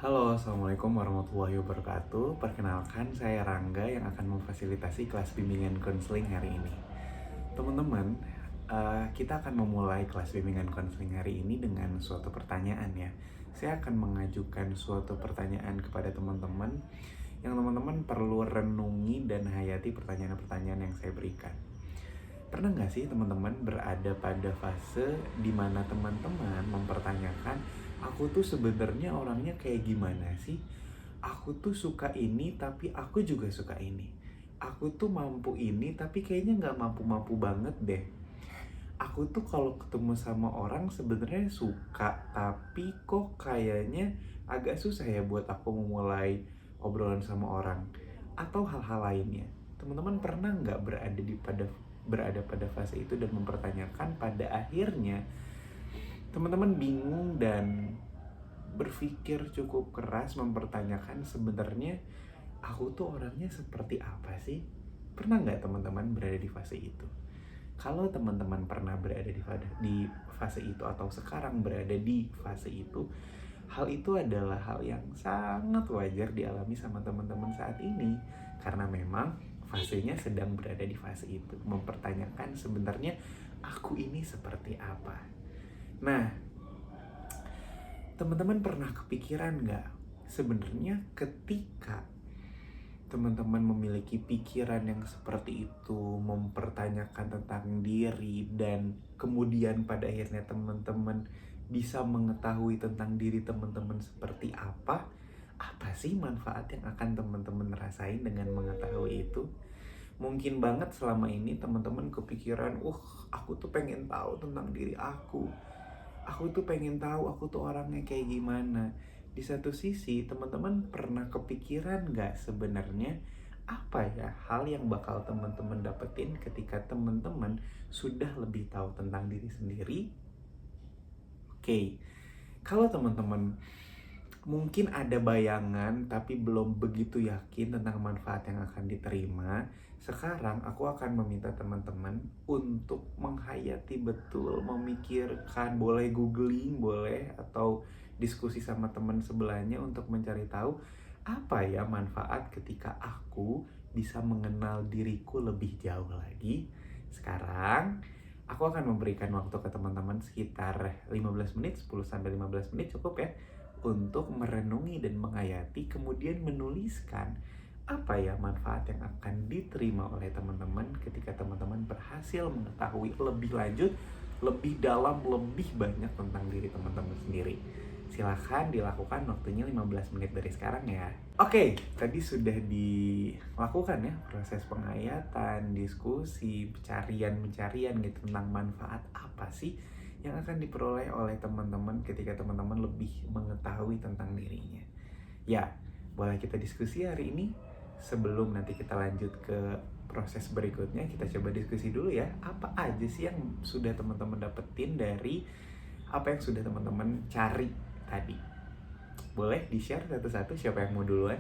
Halo, Assalamualaikum warahmatullahi wabarakatuh. Perkenalkan, saya Rangga yang akan memfasilitasi kelas bimbingan konseling hari ini. Teman-teman, kita akan memulai kelas bimbingan konseling hari ini dengan suatu pertanyaan ya. Saya akan mengajukan suatu pertanyaan kepada teman-teman yang teman-teman perlu renungi dan hayati pertanyaan-pertanyaan yang saya berikan. Pernah nggak sih teman-teman berada pada fase di mana teman-teman mempertanyakan, aku tuh sebenarnya orangnya kayak gimana sih? Aku tuh suka ini tapi aku juga suka ini. Aku tuh mampu ini tapi kayaknya nggak mampu-mampu banget deh. Aku tuh kalau ketemu sama orang sebenarnya suka tapi kok kayaknya agak susah ya buat aku memulai obrolan sama orang atau hal-hal lainnya. Teman-teman pernah nggak berada pada fase itu dan mempertanyakan pada akhirnya teman-teman bingung dan berpikir cukup keras mempertanyakan sebenarnya aku tuh orangnya seperti apa sih? Pernah nggak teman-teman berada di fase itu? Kalau teman-teman pernah berada di fase itu atau sekarang berada di fase itu, hal itu adalah hal yang sangat wajar dialami sama teman-teman saat ini karena memang fasenya sedang berada di fase itu, mempertanyakan sebenarnya aku ini seperti apa. Nah, teman-teman pernah kepikiran nggak sebenarnya ketika teman-teman memiliki pikiran yang seperti itu, mempertanyakan tentang diri, dan kemudian pada akhirnya teman-teman bisa mengetahui tentang diri teman-teman seperti apa sih manfaat yang akan teman-teman rasain dengan mengetahui itu? Mungkin banget selama ini teman-teman kepikiran, aku tuh pengen tahu tentang diri aku. Aku tuh pengen tahu aku tuh orangnya kayak gimana. Di satu sisi, teman-teman pernah kepikiran nggak sebenarnya apa ya hal yang bakal teman-teman dapetin ketika teman-teman sudah lebih tahu tentang diri sendiri? Oke, kalau teman-teman mungkin ada bayangan tapi belum begitu yakin tentang manfaat yang akan diterima, sekarang aku akan meminta teman-teman untuk menghayati betul, memikirkan, boleh googling, boleh, atau diskusi sama teman sebelahnya untuk mencari tahu apa ya manfaat ketika aku bisa mengenal diriku lebih jauh lagi. Sekarang, aku akan memberikan waktu ke teman-teman sekitar 15 menit, 10-15 menit cukup ya, untuk merenungi dan menghayati, kemudian menuliskan apa ya manfaat yang akan diterima oleh teman-teman ketika teman-teman berhasil mengetahui lebih lanjut, lebih dalam, lebih banyak tentang diri teman-teman sendiri. Silahkan dilakukan, waktunya 15 menit dari sekarang ya. Oke, tadi sudah dilakukan ya proses penghayatan, diskusi, pencarian gitu tentang manfaat apa sih yang akan diperoleh oleh teman-teman ketika teman-teman lebih mengetahui tentang dirinya. Ya, boleh kita diskusi hari ini. Sebelum nanti kita lanjut ke proses berikutnya, kita coba diskusi dulu ya. Apa aja sih yang sudah teman-teman dapetin dari apa yang sudah teman-teman cari tadi? Boleh di-share satu-satu, siapa yang mau duluan?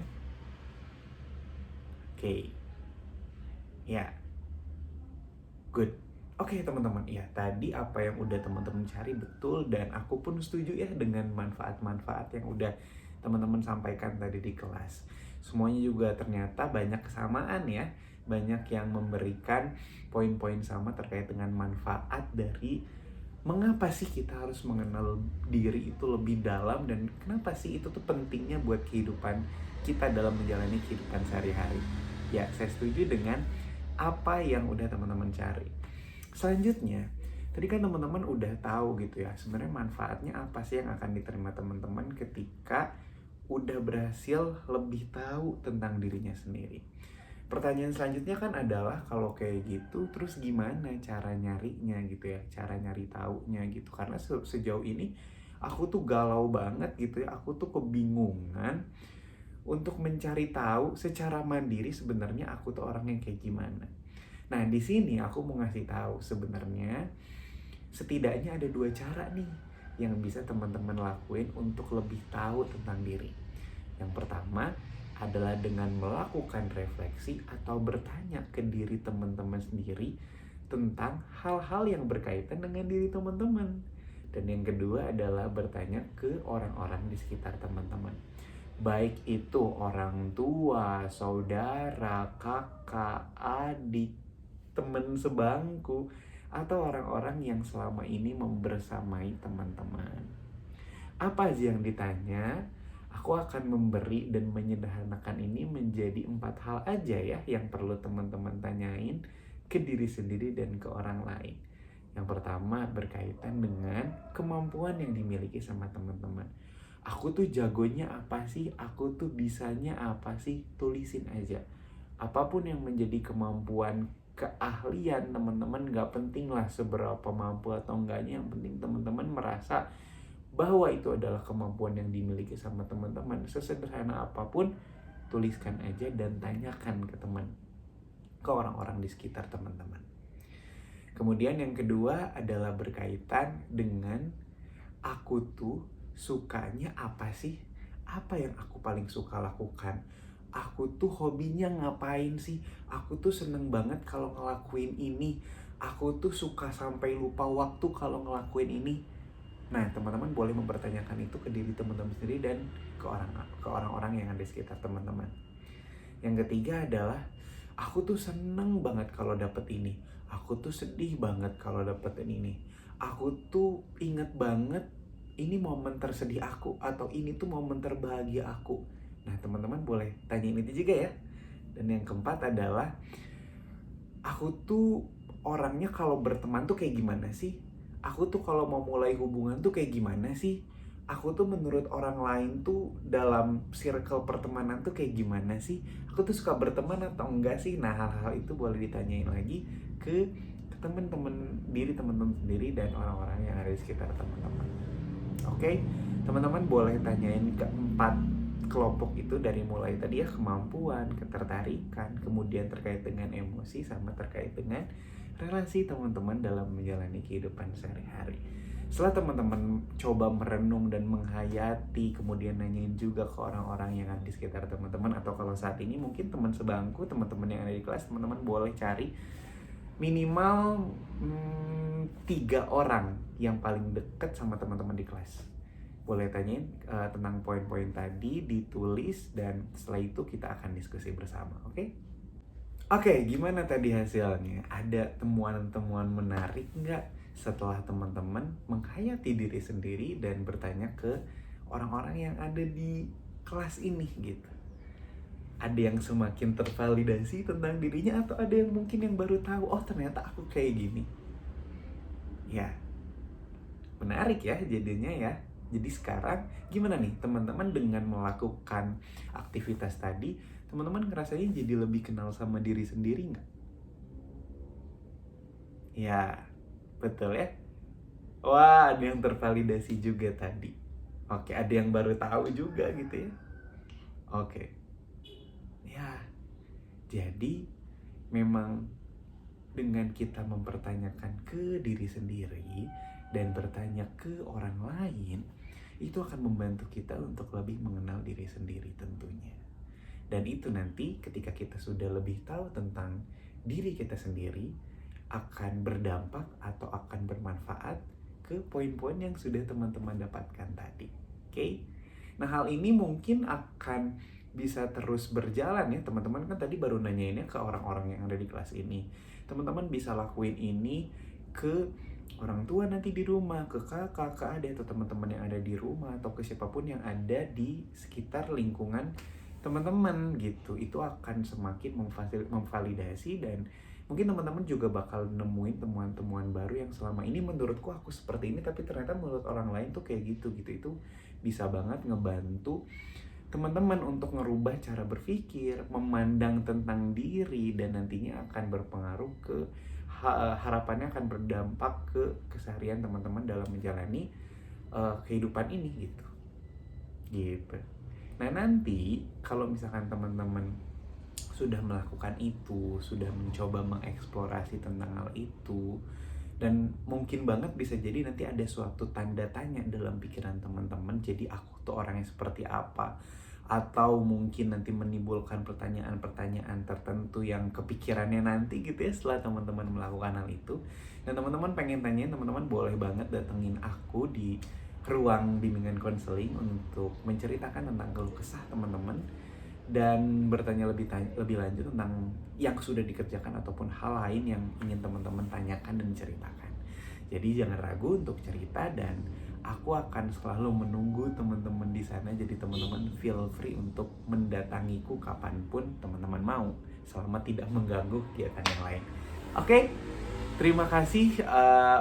Oke. Ya, good. Oke teman-teman, ya tadi apa yang udah teman-teman cari betul dan aku pun setuju ya dengan manfaat-manfaat yang udah teman-teman sampaikan tadi di kelas. Semuanya juga ternyata banyak kesamaan ya, banyak yang memberikan poin-poin sama terkait dengan manfaat dari mengapa sih kita harus mengenal diri itu lebih dalam dan kenapa sih itu tuh pentingnya buat kehidupan kita dalam menjalani kehidupan sehari-hari. Ya, saya setuju dengan apa yang udah teman-teman cari. Selanjutnya, tadi kan teman-teman udah tahu gitu ya, sebenarnya manfaatnya apa sih yang akan diterima teman-teman ketika udah berhasil lebih tahu tentang dirinya sendiri. Pertanyaan selanjutnya kan adalah kalau kayak gitu, terus gimana cara nyarinya gitu ya, cara nyari taunya gitu. Karena sejauh ini aku tuh galau banget gitu ya, aku tuh kebingungan untuk mencari tahu secara mandiri sebenarnya aku tuh orang yang kayak gimana. Nah, di sini aku mau ngasih tahu sebenarnya setidaknya ada dua cara nih yang bisa teman-teman lakuin untuk lebih tahu tentang diri. Yang pertama adalah dengan melakukan refleksi atau bertanya ke diri teman-teman sendiri tentang hal-hal yang berkaitan dengan diri teman-teman. Dan yang kedua adalah bertanya ke orang-orang di sekitar teman-teman. Baik itu orang tua, saudara, kakak, adik, teman sebangku, atau orang-orang yang selama ini membersamai teman-teman. Apa aja yang ditanya, aku akan memberi dan menyederhanakan ini menjadi 4 hal aja ya yang perlu teman-teman tanyain ke diri sendiri dan ke orang lain. Yang pertama berkaitan dengan kemampuan yang dimiliki sama teman-teman. Aku tuh jagonya apa sih? Aku tuh bisanya apa sih? Tulisin aja. Apapun yang menjadi kemampuan, keahlian teman-teman, gak penting lah seberapa mampu atau enggaknya. Yang penting teman-teman merasa bahwa itu adalah kemampuan yang dimiliki sama teman-teman. Sesederhana apapun, tuliskan aja dan tanyakan ke teman, ke orang-orang di sekitar teman-teman. Kemudian yang kedua adalah berkaitan dengan aku tuh sukanya apa sih? Apa yang aku paling suka lakukan? Aku tuh hobinya ngapain sih? Aku tuh seneng banget kalau ngelakuin ini. Aku tuh suka sampai lupa waktu kalau ngelakuin ini. Nah, teman-teman boleh mempertanyakan itu ke diri teman-teman sendiri dan ke orang-orang yang ada di sekitar teman-teman. Yang ketiga adalah aku tuh seneng banget kalau dapet ini. Aku tuh sedih banget kalau dapetin ini. Aku tuh inget banget ini momen tersedih aku, atau ini tuh momen terbahagia aku. Nah, teman-teman boleh tanyain itu juga ya. Dan yang keempat adalah aku tuh orangnya kalau berteman tuh kayak gimana sih? Aku tuh kalau mau mulai hubungan tuh kayak gimana sih? Aku tuh menurut orang lain tuh dalam circle pertemanan tuh kayak gimana sih? Aku tuh suka berteman atau enggak sih? Nah, hal-hal itu boleh ditanyain lagi ke teman-teman teman-teman sendiri dan orang-orang yang ada di sekitar teman-teman. Oke, teman-teman boleh tanyain keempat kelompok itu dari mulai tadi ya, kemampuan, ketertarikan, kemudian terkait dengan emosi, sama terkait dengan relasi teman-teman dalam menjalani kehidupan sehari-hari. Setelah teman-teman coba merenung dan menghayati, kemudian nanyain juga ke orang-orang yang ada di sekitar teman-teman, atau kalau saat ini mungkin teman sebangku, teman-teman yang ada di kelas, teman-teman boleh cari minimal 3 orang yang paling dekat sama teman-teman di kelas. Boleh tanyain tentang poin-poin tadi, ditulis, dan setelah itu kita akan diskusi bersama, oke? Oke, gimana tadi hasilnya? Ada temuan-temuan menarik nggak setelah teman-teman menghayati diri sendiri dan bertanya ke orang-orang yang ada di kelas ini gitu? Ada yang semakin tervalidasi tentang dirinya, atau ada yang mungkin yang baru tahu, oh ternyata aku kayak gini. Ya, menarik ya jadinya ya. Jadi sekarang gimana nih teman-teman dengan melakukan aktivitas tadi, teman-teman ngerasanya jadi lebih kenal sama diri sendiri nggak? Ya, betul ya. Wah, ada yang tervalidasi juga tadi. Oke, ada yang baru tahu juga gitu ya. Oke. Ya, jadi memang dengan kita mempertanyakan ke diri sendiri dan bertanya ke orang lain, itu akan membantu kita untuk lebih mengenal diri sendiri tentunya. Dan itu nanti ketika kita sudah lebih tahu tentang diri kita sendiri, akan berdampak atau akan bermanfaat ke poin-poin yang sudah teman-teman dapatkan tadi. Oke? Nah, hal ini mungkin akan bisa terus berjalan ya. Teman-teman kan tadi baru nanyainnya ke orang-orang yang ada di kelas ini. Teman-teman bisa lakuin ini ke orang tua nanti di rumah, ke kakak, ke adik, atau teman-teman yang ada di rumah, atau ke siapapun yang ada di sekitar lingkungan teman-teman gitu. Itu akan semakin memvalidasi, dan mungkin teman-teman juga bakal nemuin temuan-temuan baru yang selama ini menurutku aku seperti ini, tapi ternyata menurut orang lain tuh kayak gitu. Itu bisa banget ngebantu teman-teman untuk ngerubah cara berpikir, memandang tentang diri, dan nantinya akan berpengaruh ke harapannya akan berdampak ke keseharian teman-teman dalam menjalani kehidupan ini gitu. Nah, nanti kalau misalkan teman-teman sudah melakukan itu, sudah mencoba mengeksplorasi tentang hal itu, dan mungkin banget bisa jadi nanti ada suatu tanda tanya dalam pikiran teman-teman, jadi aku tuh orangnya seperti apa, atau mungkin nanti menimbulkan pertanyaan-pertanyaan tertentu yang kepikirannya nanti gitu ya setelah teman-teman melakukan hal itu. Dan teman-teman pengen tanyain, teman-teman boleh banget datengin aku di ruang bimbingan konseling untuk menceritakan tentang keluh kesah teman-teman dan bertanya lebih lanjut tentang yang sudah dikerjakan ataupun hal lain yang ingin teman-teman tanyakan dan ceritakan. Jadi jangan ragu untuk cerita dan aku akan selalu menunggu teman-teman di sana. Jadi teman-teman feel free untuk mendatangiku kapanpun teman-teman mau, selama tidak mengganggu kegiatan yang lain. Oke, terima kasih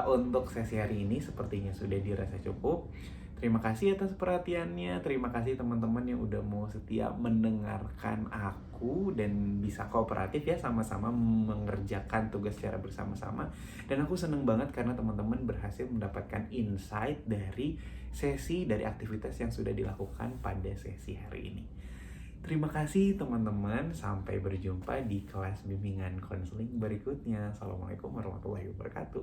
untuk sesi hari ini. Sepertinya sudah dirasa cukup. Terima kasih atas perhatiannya. Terima kasih teman-teman yang udah mau setia mendengarkan aku dan bisa kooperatif ya, sama-sama mengerjakan tugas secara bersama-sama. Dan aku seneng banget karena teman-teman berhasil mendapatkan insight dari aktivitas yang sudah dilakukan pada sesi hari ini. Terima kasih teman-teman. Sampai berjumpa di kelas bimbingan konseling berikutnya. Assalamualaikum warahmatullahi wabarakatuh.